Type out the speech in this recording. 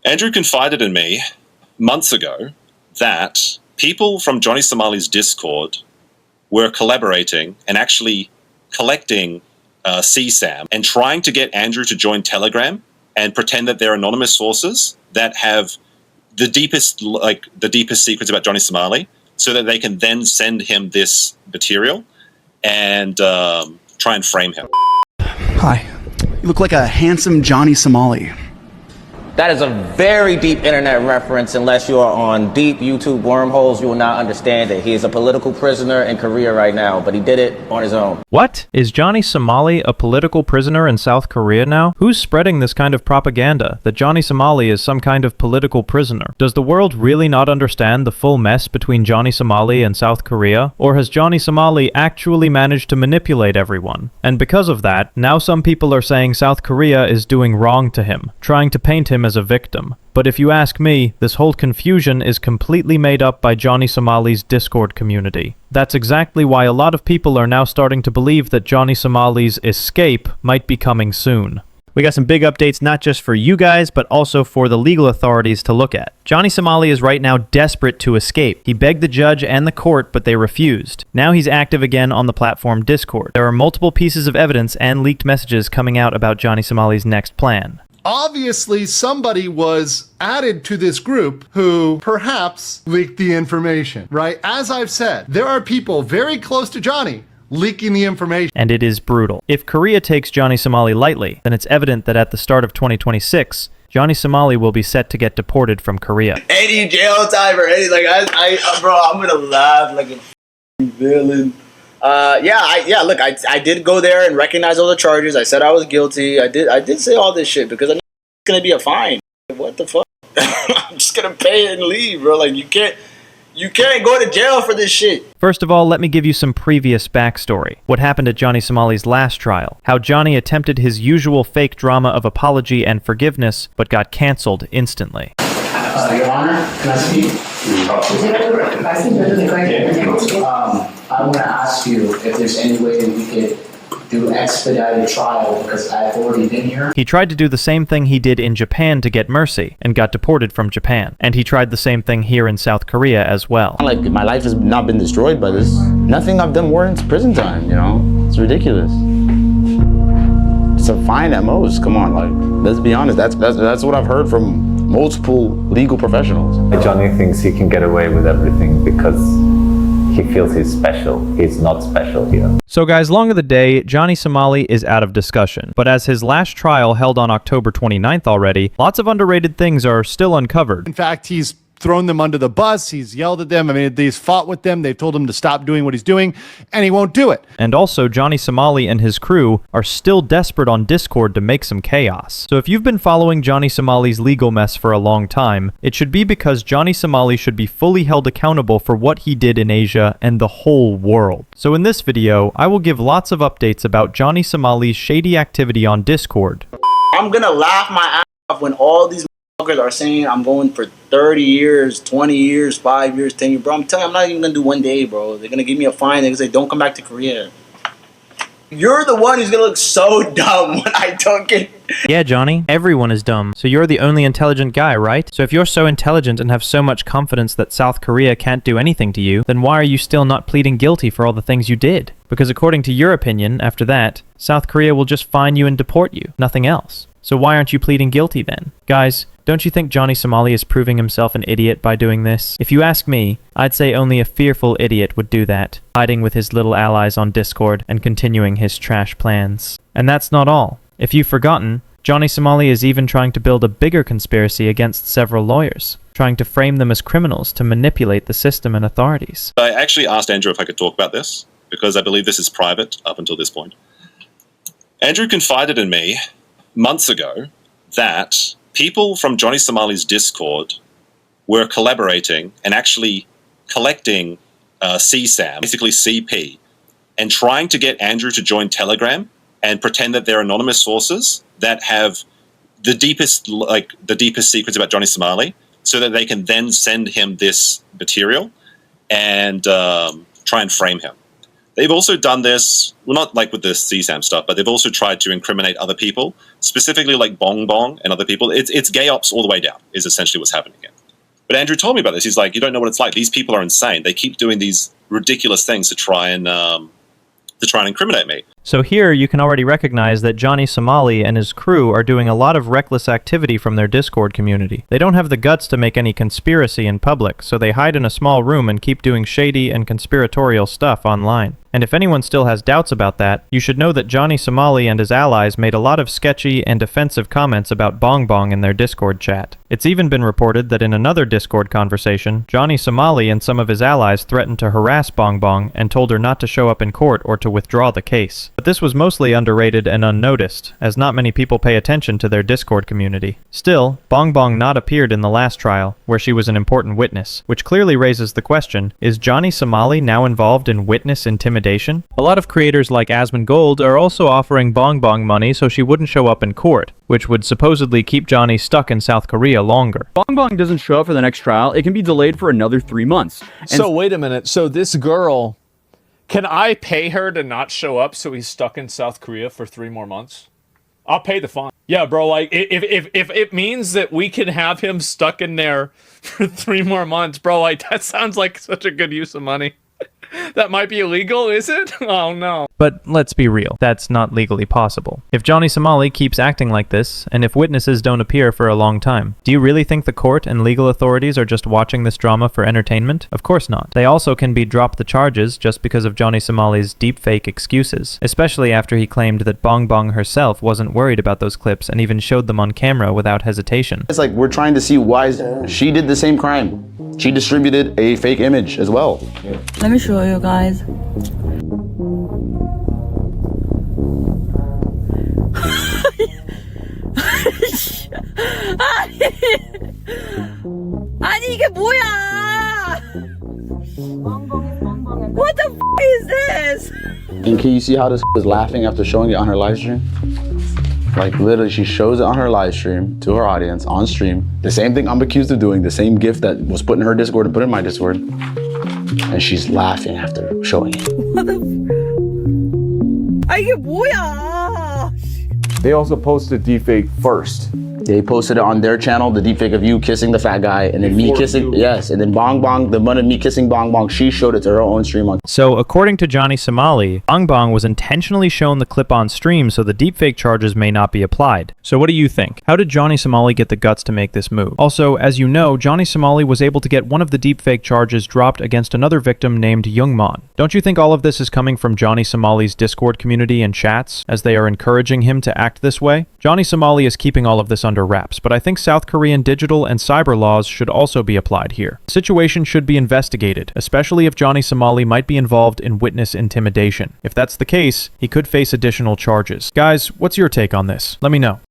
Andrew confided in me months ago that people from Johnny Somali's Discord were collaborating and actually collecting CSAM and trying to get Andrew to join Telegram and pretend that they're anonymous sources that have the deepest secrets about Johnny Somali, so that they can then send him this material and try and frame him. Hi. You look like a handsome Johnny Somali. That is a very deep internet reference. Unless you are on deep YouTube wormholes, you will not understand it. He is a political prisoner in Korea right now, but he did it on his own. What? Is Johnny Somali a political prisoner in South Korea now? Who's spreading this kind of propaganda, that Johnny Somali is some kind of political prisoner? Does the world really not understand the full mess between Johnny Somali and South Korea? Or has Johnny Somali actually managed to manipulate everyone? And because of that, now some people are saying South Korea is doing wrong to him, trying to paint him as a victim. But if you ask me, this whole confusion is completely made up by Johnny Somali's Discord community. That's exactly why a lot of people are now starting to believe that Johnny Somali's escape might be coming soon. We got some big updates, not just for you guys, but also for the legal authorities to look at. Johnny Somali is right now desperate to escape. He begged the judge and the court, but they refused. Now he's active again on the platform Discord. There are multiple pieces of evidence and leaked messages coming out about Johnny Somali's next plan. Obviously, somebody was added to this group who perhaps leaked the information, right? As I've said, there are people very close to Johnny leaking the information. And it is brutal. If Korea takes Johnny Somali lightly, then it's evident that at the start of 2026, Johnny Somali will be set to get deported from Korea. Any jail time or anything, bro, I'm gonna laugh like a villain. Look, I did go there and recognize all the charges. I said I was guilty. I did say all this shit because I know it's gonna be a fine. What the fuck? I'm just gonna pay it and leave, bro. Like you can't go to jail for this shit. First of all, let me give you some previous backstory. What happened at Johnny Somali's last trial. How Johnny attempted his usual fake drama of apology and forgiveness, but got cancelled instantly. Your Honor, can I speak? I want to ask you if there's any way that we could do expedited trial because I've already been here. He tried to do the same thing he did in Japan to get mercy and got deported from Japan. And he tried the same thing here in South Korea as well. Like, my life has not been destroyed by this. Nothing I've done warrants prison time, you know? It's ridiculous. It's a fine at most. Come on, like, let's be honest. That's what I've heard from multiple legal professionals. Johnny thinks he can get away with everything because he feels he's special. He's not special here. So guys, long of the day, Johnny Somali is out of discussion. But as his last trial held on October 29th already, lots of underrated things are still uncovered. In fact, he's thrown them under the bus. He's yelled at them. I mean, he's fought with them. They've told him to stop doing what he's doing, and he won't do it. And also, Johnny Somali and his crew are still desperate on Discord to make some chaos. So if you've been following Johnny Somali's legal mess for a long time, it should be because Johnny Somali should be fully held accountable for what he did in Asia and the whole world. So in this video, I will give lots of updates about Johnny Somali's shady activity on Discord. I'm gonna laugh my ass off when all these motherfuckers are saying I'm going for 30 years, 20 years, 5 years, 10 years. Bro, I'm telling you, I'm not even gonna do one day, bro. They're gonna give me a fine. They're gonna say, don't come back to Korea. You're the one who's gonna look so dumb when I don't get... Yeah, Johnny, everyone is dumb. So you're the only intelligent guy, right? So if you're so intelligent and have so much confidence that South Korea can't do anything to you, then why are you still not pleading guilty for all the things you did? Because according to your opinion, after that, South Korea will just fine you and deport you. Nothing else. So why aren't you pleading guilty then? Guys, don't you think Johnny Somali is proving himself an idiot by doing this? If you ask me, I'd say only a fearful idiot would do that, hiding with his little allies on Discord and continuing his trash plans. And that's not all. If you've forgotten, Johnny Somali is even trying to build a bigger conspiracy against several lawyers, trying to frame them as criminals to manipulate the system and authorities. I actually asked Andrew if I could talk about this, because I believe this is private up until this point. Andrew confided in me months ago that people from Johnny Somali's Discord were collaborating and actually collecting CSAM, basically CP, and trying to get Andrew to join Telegram and pretend that they're anonymous sources that have the deepest secrets about Johnny Somali, so that they can then send him this material and try and frame him. They've also done this, well, not like with the CSAM stuff, but they've also tried to incriminate other people, specifically like Bong Bong and other people. It's gay ops all the way down, is essentially what's happening here. But Andrew told me about this. He's like, you don't know what it's like. These people are insane. They keep doing these ridiculous things to try and incriminate me. So here you can already recognize that Johnny Somali and his crew are doing a lot of reckless activity from their Discord community. They don't have the guts to make any conspiracy in public, so they hide in a small room and keep doing shady and conspiratorial stuff online. And if anyone still has doubts about that, you should know that Johnny Somali and his allies made a lot of sketchy and offensive comments about Bong Bong in their Discord chat. It's even been reported that in another Discord conversation, Johnny Somali and some of his allies threatened to harass Bong Bong and told her not to show up in court or to withdraw the case. But this was mostly underrated and unnoticed, as not many people pay attention to their Discord community. Still, Bong Bong not appeared in the last trial, where she was an important witness, which clearly raises the question, is Johnny Somali now involved in witness intimidation? A lot of creators like Asmongold are also offering Bong Bong money so she wouldn't show up in court, which would supposedly keep Johnny stuck in South Korea longer. Bong Bong doesn't show up for the next trial, it can be delayed for another 3 months. So wait a minute. So this girl, can I pay her to not show up so he's stuck in South Korea for 3 more months? I'll pay the fine. Yeah, bro, like, if it means that we can have him stuck in there for 3 more months, bro, like, that sounds like such a good use of money. That might be illegal, is it? Oh, no. But let's be real, that's not legally possible. If Johnny Somali keeps acting like this, and if witnesses don't appear for a long time, do you really think the court and legal authorities are just watching this drama for entertainment? Of course not. They also can be dropped the charges just because of Johnny Somali's deepfake excuses, especially after he claimed that Bong Bong herself wasn't worried about those clips and even showed them on camera without hesitation. It's like we're trying to see why she did the same crime. She distributed a fake image as well. Let me show you guys. 아니 이게 뭐야? What the f is this? And can you see how this is laughing after showing it on her live stream? Like literally she shows it on her live stream to her audience on stream. The same thing I'm accused of doing, the same gift that was put in her Discord and put in my Discord. And she's laughing after showing it. What the 아 이게 뭐야? They also posted deepfake first. They posted it on their channel, the deepfake of you kissing the fat guy, and then me kissing, yes, and then Bong Bong, the one of me kissing Bong Bong, she showed it to her own stream on. So, according to Johnny Somali, Bong Bong was intentionally shown the clip on stream so the deepfake charges may not be applied. So what do you think? How did Johnny Somali get the guts to make this move? Also, as you know, Johnny Somali was able to get one of the deepfake charges dropped against another victim named Youngmon. Don't you think all of this is coming from Johnny Somali's Discord community and chats, as they are encouraging him to act this way? Johnny Somali is keeping all of this under wraps, but I think South Korean digital and cyber laws should also be applied here. The situation should be investigated, especially if Johnny Somali might be involved in witness intimidation. If that's the case, he could face additional charges. Guys, what's your take on this? Let me know.